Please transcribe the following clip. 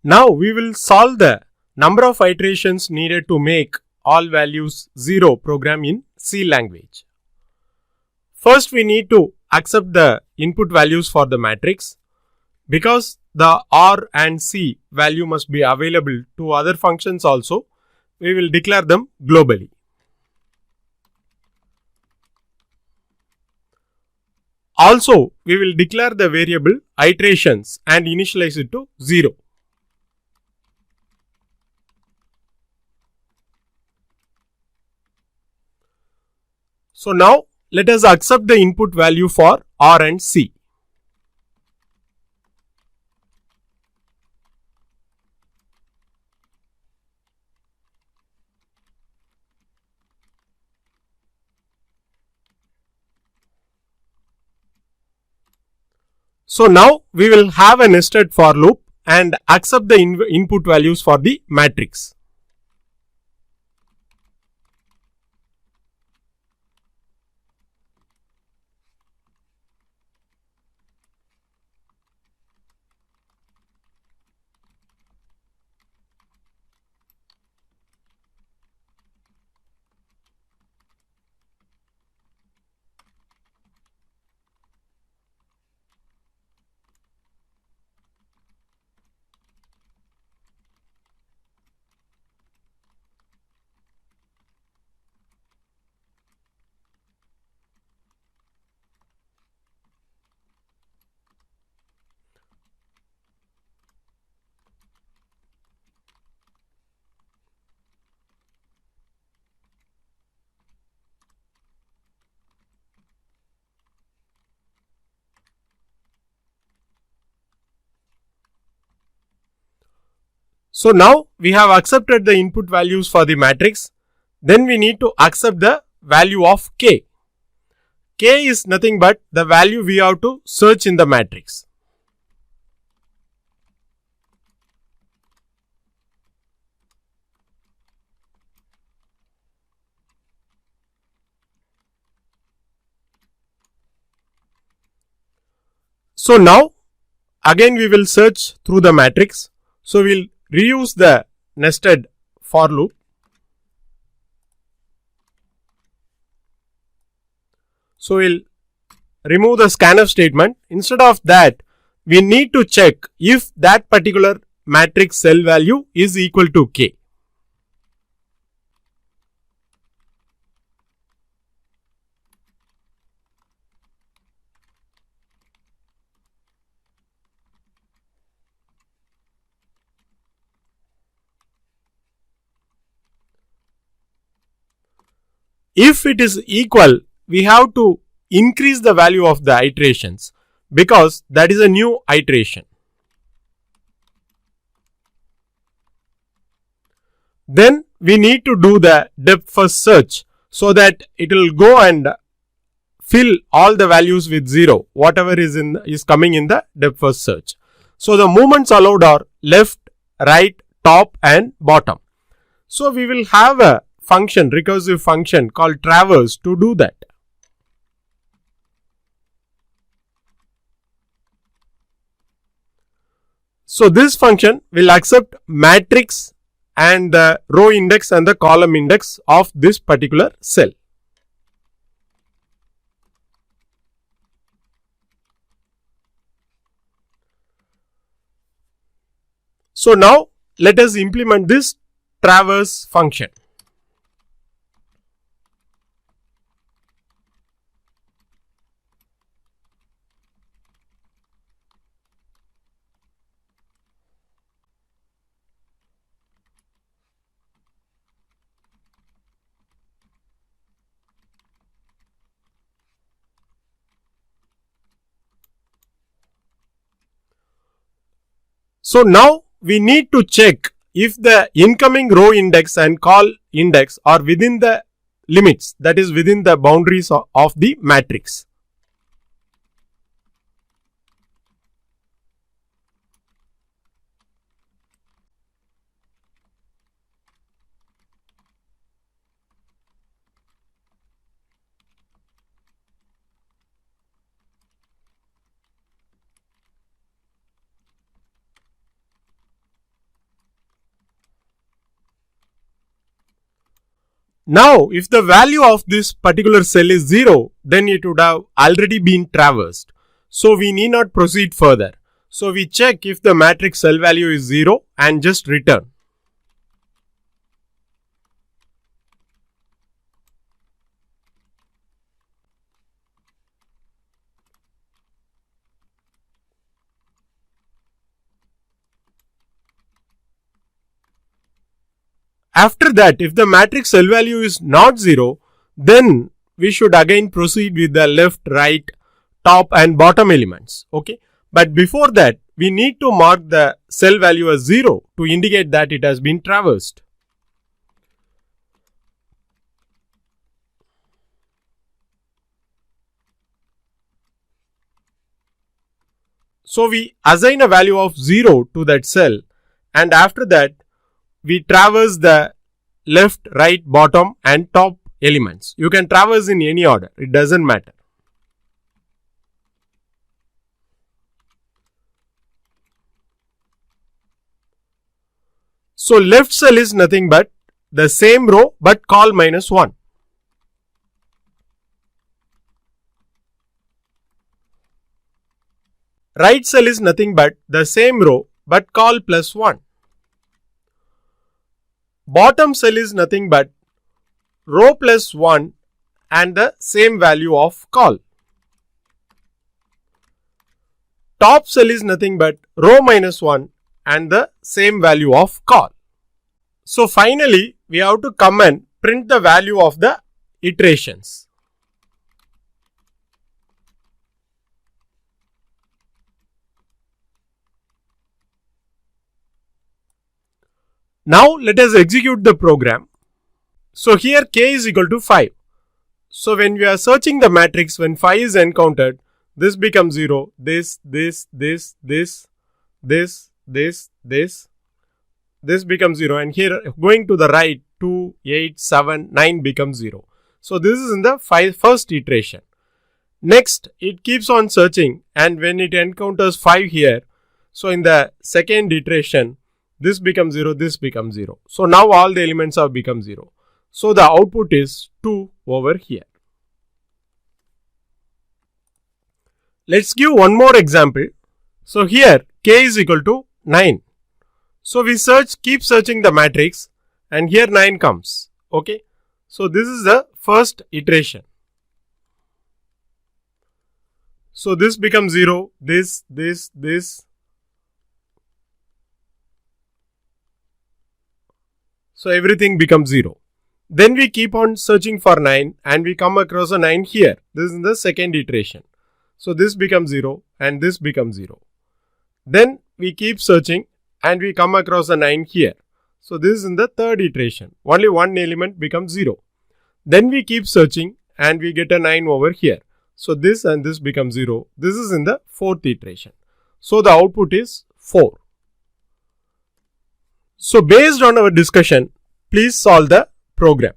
Now we will solve the number of iterations needed to make all values 0 program in C language. First we need to accept the input values for the matrix. Because the R and C value must be available to other functions also, we will declare them globally. Also, we will declare the variable iterations and initialize it to 0. So now let us accept the input value for R and C. So now we will have a nested for loop and accept the input values for the matrix. So now we have accepted the input values for the matrix. Then we need to accept the value of k. K is nothing but the value we have to search in the matrix. So now again we will search through the matrix. So we will reuse the nested for loop. So we will remove the scanf statement. Instead of that, we need to check if that particular matrix cell value is equal to k. If it is equal, we have to increase the value of the iterations because that is a new iteration. Then we need to do the depth first search so that it will go and fill all the values with 0, whatever is coming in the depth first search. So the movements allowed are left, right, top and bottom. So we will have a function, recursive function called traverse to do that. So this function will accept matrix and the row index and the column index of this particular cell. So now let us implement this traverse function. So now we need to check if the incoming row index and call index are within the limits, that is within the boundaries of the matrix. Now, if the value of this particular cell is 0, then it would have already been traversed. So we need not proceed further. So we check if the matrix cell value is 0 and just return. After that, if the matrix cell value is not 0, then we should again proceed with the left, right, top and bottom elements. Okay. But before that, we need to mark the cell value as 0 to indicate that it has been traversed. So we assign a value of 0 to that cell, and after that we traverse the left, right, bottom and top elements. You can traverse in any order, it doesn't matter. So left cell is nothing but the same row but call -1. Right cell is nothing but the same row but call +1. Bottom cell is nothing but row +1 and the same value of call. Top cell is nothing but row -1 and the same value of call. So finally, we have to come and print the value of the iterations. Now let us execute the program. So here k is equal to 5. So when we are searching the matrix, when 5 is encountered, this becomes 0, this becomes 0, and here going to the right 2, 8, 7, 9 becomes 0. So this is in the first iteration. Next it keeps on searching, and when it encounters 5 here, so in the second iteration this becomes 0, this becomes 0. So now all the elements have become 0. So the output is 2 over here. Let's give one more example. So here k is equal to 9. So we keep searching the matrix, and here 9 comes. Okay. So this is the first iteration. So this becomes 0, this. So everything becomes 0. Then we keep on searching for 9 and we come across a 9 here. This is the second iteration. So this becomes 0 and this becomes 0. Then we keep searching and we come across a 9 here. So this is in the third iteration. Only one element becomes 0. Then we keep searching and we get a 9 over here. So this and this becomes 0. This is in the fourth iteration. So the output is 4. So based on our discussion, please solve the program.